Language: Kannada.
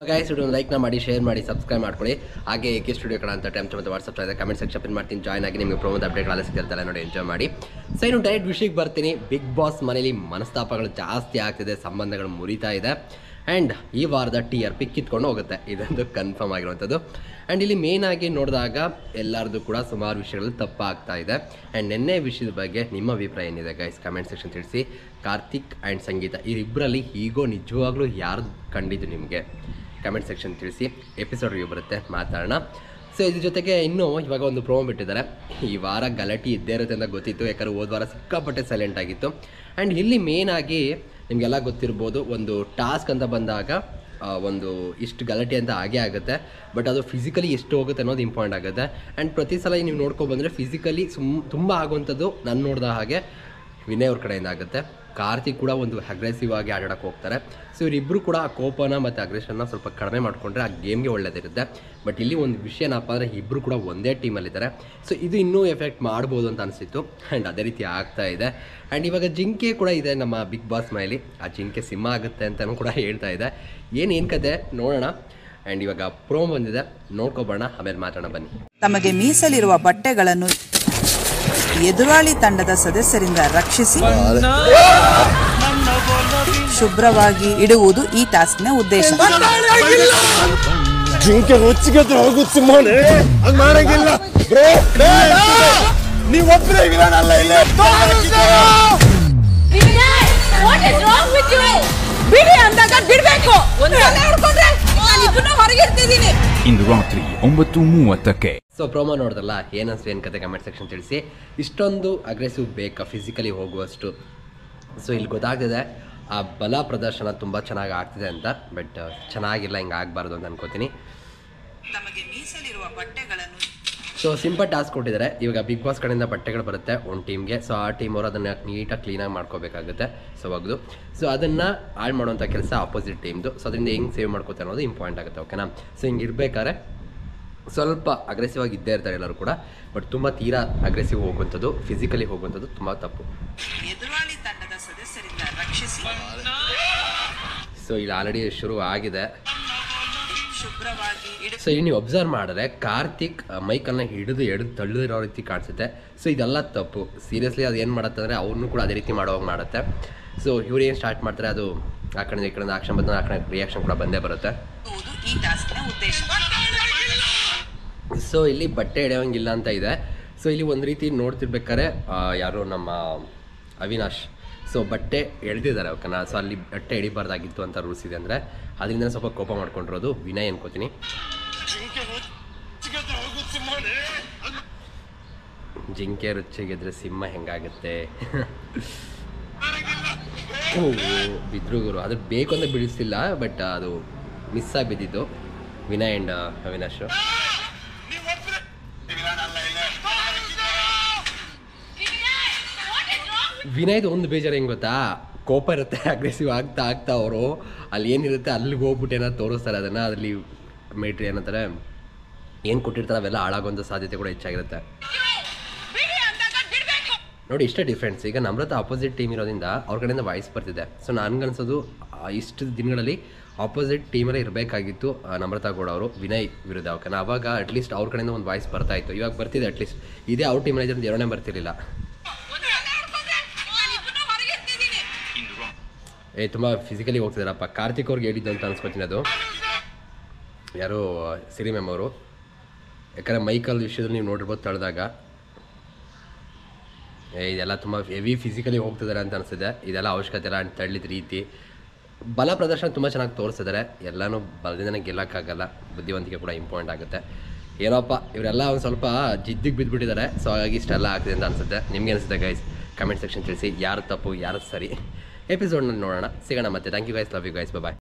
ಗೈಸ್ ವಿಡಿಯೋನ ಲೈಕ್ ಮಾಡಿ ಶೇರ್ ಮಾಡಿ ಸಬ್ಸ್ಕ್ರೈಬ್ ಮಾಡ್ಕೊಳ್ಳಿ. ಹಾಗೆ ಏಕೆ ಸ್ಟುಡಿಯೋ ಕಡೆ ಅಂತ ಟೈಮ್ ಮತ್ತು ವಾಟ್ಸಪ್ ಇದೆ, ಕಮೆಂಟ್ ಸೆಕ್ಷನ್ ಪಿನ್ ಮಾಡ್ತೀನಿ, ಜಾಯ್ನ್ ಆಗಿ ನಿಮಗೆ ಪ್ರೋಮೋದ ಅಪ್ಡೇಟ್ಗಳೆಲ್ಲ ಸಿಗ್ತಿರ್ತಾರೆ ನೋಡಿ, ಎಂಜಾಯ್ ಮಾಡಿ. ಸೊ ಇನ್ನು ಡೈರೆಕ್ಟ್ ವಿಷಯಕ್ಕೆ ಬರ್ತೀನಿ. ಬಿಗ್ ಬಾಸ್ ಮನೇಲಿ ಮನಸ್ತಾಪಗಳು ಜಾಸ್ತಿ ಆಗ್ತಿದೆ, ಸಂಬಂಧಗಳು ಮುರಿತಾ ಇದೆ ಆ್ಯಂಡ್ ಈ ವಾರದ TRP ಕಿತ್ಕೊಂಡು ಹೋಗುತ್ತೆ, ಇದೊಂದು ಕನ್ಫರ್ಮ್ ಆಗಿರುವಂಥದ್ದು. ಆ್ಯಂಡ್ ಇಲ್ಲಿ ಮೇನ್ ಆಗಿ ನೋಡಿದಾಗ ಎಲ್ಲರದು ಕೂಡ ಸುಮಾರು ವಿಷಯಗಳು ತಪ್ಪಾಗ್ತಾ ಇದೆ. ಆ್ಯಂಡ್ ನಿನ್ನೆ ವಿಷಯದ ಬಗ್ಗೆ ನಿಮ್ಮ ಅಭಿಪ್ರಾಯ ಏನಿದೆ ಗೈಸ್ ಕಮೆಂಟ್ ಸೆಕ್ಷನ್ ತಿಳಿಸಿ. ಕಾರ್ತಿಕ್ ಆ್ಯಂಡ್ ಸಂಗೀತ ಇವರಿಬ್ಬರಲ್ಲಿ ಈಗೋ ನಿಜವಾಗ್ಲೂ ಯಾರು ಕಂಡಿದ್ದು ನಿಮಗೆ ಕಮೆಂಟ್ ಸೆಕ್ಷನ್ ತಿಳಿಸಿ. ಎಪಿಸೋಡ್ ರಿವ್ಯೂ ಬರುತ್ತೆ, ಮಾತಾಡೋಣ. ಸೊ ಇದ್ರ ಜೊತೆಗೆ ಇನ್ನೂ ಇವಾಗ ಒಂದು ಪ್ರೋಮೋ ಬಿಟ್ಟಿದ್ದಾರೆ. ಈ ವಾರ ಗಲಾಟೆ ಇದ್ದೇ ಇರುತ್ತೆ ಅಂತ ಗೊತ್ತಿತ್ತು, ಯಾಕಂದರೆ ಹೋದ ವಾರ ಸಿಕ್ಕಾಪಟ್ಟೆ ಸೈಲೆಂಟ್ ಆಗಿತ್ತು. ಆ್ಯಂಡ್ ಇಲ್ಲಿ ಮೇನ್ ಆಗಿ ನಿಮಗೆಲ್ಲ ಗೊತ್ತಿರ್ಬೋದು, ಒಂದು ಟಾಸ್ಕ್ ಅಂತ ಬಂದಾಗ ಒಂದು ಇಷ್ಟು ಗಲಾಟೆ ಅಂತ ಆಗೇ ಆಗುತ್ತೆ, ಬಟ್ ಅದು ಫಿಸಿಕಲಿ ಎಷ್ಟು ಹೋಗುತ್ತೆ ಅನ್ನೋದು ಇಂಪಾರ್ಟೆಂಟ್ ಆಗುತ್ತೆ. ಆ್ಯಂಡ್ ಪ್ರತಿ ಸಲ ನೀವು ನೋಡ್ಕೊಬಂದರೆ ಫಿಸಿಕಲಿ ತುಂಬ ಆಗುವಂಥದ್ದು ನಾನು ನೋಡಿದ ಹಾಗೆ ವಿನಯ್ ಅವ್ರ ಕಡೆಯಿಂದ ಆಗುತ್ತೆ. ಕಾರ್ತಿಕ್ ಕೂಡ ಒಂದು ಅಗ್ರೆಸಿವ್ ಆಗಿ ಆಡೋಕ್ಕೆ ಹೋಗ್ತಾರೆ. ಸೊ ಇವರಿಬ್ಬರು ಕೂಡ ಆ ಕೋಪನ ಮತ್ತು ಅಗ್ರೆಷನ್ನ ಸ್ವಲ್ಪ ಕಡಿಮೆ ಮಾಡಿಕೊಂಡ್ರೆ ಆ ಗೇಮ್ಗೆ ಒಳ್ಳೆಯದಿರುತ್ತೆ. ಬಟ್ ಇಲ್ಲಿ ಒಂದು ವಿಷಯ ಏನಪ್ಪ ಅಂದರೆ ಇಬ್ಬರು ಕೂಡ ಒಂದೇ ಟೀಮಲ್ಲಿದ್ದಾರೆ. ಸೊ ಇದು ಇನ್ನೂ ಎಫೆಕ್ಟ್ ಮಾಡ್ಬೋದು ಅಂತ ಅನಿಸಿತ್ತು, ಆ್ಯಂಡ್ ಅದೇ ರೀತಿ ಆಗ್ತಾ ಇದೆ. ಆ್ಯಂಡ್ ಇವಾಗ ಜಿಂಕೆ ಕೂಡ ಇದೆ ನಮ್ಮ ಬಿಗ್ ಬಾಸ್ ಮನೇಲಿ, ಆ ಜಿಂಕೆ ಸಿಂಹ ಆಗುತ್ತೆ ಅಂತಲೂ ಕೂಡ ಹೇಳ್ತಾ ಇದೆ. ಏನು ಕತೆ ನೋಡೋಣ. ಆ್ಯಂಡ್ ಇವಾಗ ಪ್ರೋಮೋ ಬಂದಿದೆ, ನೋಡ್ಕೊಬೋಣ, ಆಮೇಲೆ ಮಾತಾಡೋಣ ಬನ್ನಿ. ತಮಗೆ ಮೀಸಲಿರುವ ಬಟ್ಟೆಗಳನ್ನು ಎದುರಾಳಿ ತಂಡದ ಸದಸ್ಯರಿಂದ ರಕ್ಷಿಸಿ ಶುಭ್ರವಾಗಿ ಇಡುವುದು ಈ ಟಾಸ್ಕ್ನ ಉದ್ದೇಶ. ಇಂದು ರಾತ್ರಿ 9:30ಕ್ಕೆ. ಸೊ ಪ್ರೋಮೋ ನೋಡಿದ್ರಲ್ಲ, ಏನನ್ಸ್ತು ಏನು ಕತೆ ಕಮೆಂಟ್ ಸೆಕ್ಷನ್ ತಿಳಿಸಿ. ಇಷ್ಟೊಂದು ಅಗ್ರೆಸಿವ್ ಬೇಕಾ ಫಿಸಿಕಲಿ ಹೋಗುವಷ್ಟು? ಸೊ ಇಲ್ಲಿ ಗೊತ್ತಾಗ್ತಿದೆ ಆ ಬಲ ಪ್ರದರ್ಶನ ತುಂಬ ಚೆನ್ನಾಗಿ ಆಗ್ತಿದೆ ಅಂತ, ಬಟ್ ಚೆನ್ನಾಗಿಲ್ಲ, ಹಿಂಗೆ ಆಗಬಾರ್ದು ಅಂತ ಅನ್ಕೋತೀನಿ. ಸೊ ಸಿಂಪಲ್ ಟಾಸ್ಕ್ ಕೊಟ್ಟಿದ್ದಾರೆ. ಇವಾಗ ಬಿಗ್ ಬಾಸ್ ಕಡೆಯಿಂದ ಬಟ್ಟೆಗಳು ಬರುತ್ತೆ ಒಂದು ಟೀಮ್ಗೆ. ಸೊ ಆ ಟೀಮ್ ಅವರು ಅದನ್ನು ನೀಟಾಗಿ ಕ್ಲೀನಾಗಿ ಮಾಡ್ಕೋಬೇಕಾಗುತ್ತೆ. ಸೊ ಒಗ್ದು ಸೊ ಅದನ್ನು ಹಾಳು ಮಾಡುವಂಥ ಕೆಲಸ ಆಪೋಸಿಟ್ ಟೀಮ್ದು. ಸೊ ಅದರಿಂದ ಹೆಂಗೆ ಸೇವ್ ಮಾಡ್ಕೋತಾರೆ ಅನ್ನೋದು ಇಂಪಾರ್ಟೆಂಟ್ ಆಗುತ್ತೆ, ಓಕೆನಾ? ಸೊ ಹಿಂಗೆ ಇರಬೇಕಾದ್ರೆ ಸ್ವಲ್ಪ ಅಗ್ರೆಸಿವ್ ಆಗಿ ಇದ್ದೇ ಇರ್ತಾರೆ ಎಲ್ಲರೂ ಕೂಡ, ಬಟ್ ತುಂಬ ತೀರಾ ಅಗ್ರೆಸಿವ್ ಹೋಗುವಂಥದ್ದು, ಫಿಸಿಕಲಿ ಹೋಗುವಂಥದ್ದು ತುಂಬ ತಪ್ಪು. ಎದುರಾಳಿ ತಂಡದ ಸದಸ್ಯರಿಂದ ರಕ್ಷಿಸಿ. ಸೊ ಇಲ್ಲಿ ಆಲ್ರೆಡಿ ಶುರು ಆಗಿದೆ. ಶುಭ್ರವಾಗಿ ಸೊ ಇಲ್ಲಿ ನೀವು ಅಬ್ಸರ್ವ್ ಮಾಡಿದ್ರೆ ಕಾರ್ತಿಕ್ ಮೈಕನ್ನು ಹಿಡಿದು ತಳ್ಳಿರೋ ರೀತಿ ಕಾಣಿಸುತ್ತೆ. ಸೊ ಇದೆಲ್ಲ ತಪ್ಪು. ಸೀರಿಯಸ್ಲಿ ಅದು ಏನು ಮಾಡುತ್ತೆ ಅಂದರೆ ಅವ್ರನ್ನೂ ಕೂಡ ಅದೇ ರೀತಿ ಮಾಡೋವಾಗ ಮಾಡುತ್ತೆ. ಸೊ ಇವ್ರು ಏನು ಸ್ಟಾರ್ಟ್ ಮಾಡ್ತಾರೆ, ಅದು ಆ ಕಡೆಯಿಂದ ಈ ಕಡೆಯಿಂದ ಆಕ್ಷನ್ ಬಂದ ಆ ಕಡೆ ರಿಯಾಕ್ಷನ್ ಕೂಡ ಬಂದೇ ಬರುತ್ತೆ. ಈ ಟಾಸ್ಕ್ನ ಉದ್ದೇಶ. ಸೊ ಇಲ್ಲಿ ಬಟ್ಟೆ ಹಿಡಿಯೋಂಗಿಲ್ಲ ಅಂತ ಇದೆ. ಸೊ ಇಲ್ಲಿ ಒಂದು ರೀತಿ ನೋಡ್ತಿರ್ಬೇಕಾದ್ರೆ ಯಾರು ನಮ್ಮ ಅವಿನಾಶ್ ಸೊ ಬಟ್ಟೆ ಎಳೆದಿದ್ದಾರೆ, ಓಕೆನಾ? ಸೊ ಅಲ್ಲಿ ಬಟ್ಟೆ ಹಿಡಿಬಾರ್ದಾಗಿತ್ತು ಅಂತ ರೂಲ್ಸ್ ಇದೆ. ಅಂದರೆ ಅದರಿಂದ ಸ್ವಲ್ಪ ಕೋಪ ಮಾಡ್ಕೊಂಡಿರೋದು ವಿನಯ್ ಅನ್ಕೋತೀನಿ. ಜಿಂಕೆ ರುಚಿಗೆದ್ರೆ ಸಿಂಹ ಹೆಂಗಾಗುತ್ತೆ? ಬಿದ್ರು ಗುರು, ಅದು ಬೇಕು ಅಂತ ಬಿಡಿಸಿಲ್ಲ, ಬಟ್ ಅದು ಮಿಸ್ ಆಗಿ ಬಿದ್ದಿದ್ದು ವಿನಯ್ ಆ್ಯಂಡ್ ಅವಿನಾಶ್. ವಿನಯ್ದು ಒಂದು ಬೇಜಾರು ಹೆಂಗೆ ಗೊತ್ತಾ, ಕೋಪ ಇರುತ್ತೆ, ಅಗ್ರೆಸಿವ್ ಆಗ್ತಾ ಅವರು ಅಲ್ಲಿ ಏನಿರುತ್ತೆ ಅಲ್ಲಿಗೆ ಹೋಗ್ಬಿಟ್ಟು ಏನಾದ್ರು ತೋರಿಸ್ತಾರೆ ಅದನ್ನು. ಅದರಲ್ಲಿ ಮೇಟ್ರಿ ಏನಂತಾರೆ ಏನು ಕೊಟ್ಟಿರ್ತಾರೆ ಅವೆಲ್ಲ ಹಾಳಾಗುವಂಥ ಸಾಧ್ಯತೆ ಕೂಡ ಹೆಚ್ಚಾಗಿರುತ್ತೆ ನೋಡಿ. ಇಷ್ಟೇ ಡಿಫ್ರೆನ್ಸ್. ಈಗ ನಮ್ರತ ಆಪೋಸಿಟ್ ಟೀಮ್ ಇರೋದ್ರಿಂದ ಅವ್ರ ಕಡೆಯಿಂದ ವಾಯ್ಸ್ ಬರ್ತಿದೆ. ಸೊ ನನಗನ್ಸೋದು ಇಷ್ಟು ದಿನಗಳಲ್ಲಿ ಆಪೋಸಿಟ್ ಟೀಮಲ್ಲೇ ಇರಬೇಕಾಗಿತ್ತು ನಮ್ರತಾ ಗೌಡ ಅವರು ವಿನಯ್ ವಿರುದ್ಧ, ಓಕೆನಾ? ಅವಾಗ ಅಟ್ಲೀಸ್ಟ್ ಅವ್ರ ಕಡೆಯಿಂದ ಒಂದು ವಾಯ್ಸ್ ಬರ್ತಾ ಇತ್ತು. ಇವಾಗ ಬರ್ತಿದೆ ಅಟ್ಲೀಸ್ಟ್. ಇದೇ ಅವ್ರ ಟೀಮಲ್ಲಿ ಇದ್ರಿಂದ ಎರಡನೇ ಬರ್ತಿರಲಿಲ್ಲ. ತುಂಬ ಫಿಸಿಕಲಿ ಹೋಗ್ತಿದ್ದಾರಪ್ಪ. ಕಾರ್ತಿಕ್ ಅವ್ರಿಗೆ ಹೇಳಿದ್ದು ಅಂತ ಅನ್ಸ್ಕೊತೀನಿ. ಅದು ಯಾರು ಸಿರಿ ಮ್ಯಾಮ್ ಅವರು, ಯಾಕಂದರೆ ಮೈಕಲ್ ವಿಷಯದಲ್ಲಿ ನೀವು ನೋಡಿರ್ಬೋದು ತಳೆದಾಗ ಇದೆಲ್ಲ ತುಂಬ ಹೆವಿ ಫಿಸಿಕಲಿ ಹೋಗ್ತಿದ್ದಾರೆ ಅಂತ ಅನಿಸಿದೆ. ಇದೆಲ್ಲ ಅವಶ್ಯಕತೆ ಇಲ್ಲ ಅಂತ ತಳ್ಳಿದ ರೀತಿ. ಬಲ ಪ್ರದರ್ಶನ ತುಂಬ ಚೆನ್ನಾಗಿ ತೋರಿಸಿದ್ದಾರೆ. ಎಲ್ಲನೂ ಬಲದಿಂದನೇ ಗೆಲ್ಲಕ್ಕಾಗಲ್ಲ, ಬುದ್ಧಿವಂತಿಕೆ ಕೂಡ ಇಂಪಾರ್ಟೆಂಟ್ ಆಗುತ್ತೆ. ಏನೋಪ್ಪ ಇವರೆಲ್ಲ ಒಂದು ಸ್ವಲ್ಪ ಜಿದ್ದಿಗೆ ಬಿದ್ದುಬಿಟ್ಟಿದ್ದಾರೆ. ಸೊ ಹಾಗಾಗಿ ಇಷ್ಟೆಲ್ಲ ಆಗ್ತಿದೆ ಅಂತ ಅನಿಸುತ್ತೆ. ನಿಮ್ಗೆ ಅನಿಸುತ್ತೆ ಗೈಸ್ ಕಮೆಂಟ್ ಸೆಕ್ಷನ್ ತಿಳಿಸಿ, ಯಾರು ತಪ್ಪು ಯಾರು ಸರಿ. ಎಪಿಸೋಡ್ನಲ್ಲಿ ನೋಡೋಣ, ಸಿಗೋಣ ಮತ್ತೆ. Thank you guys, love you guys, bye.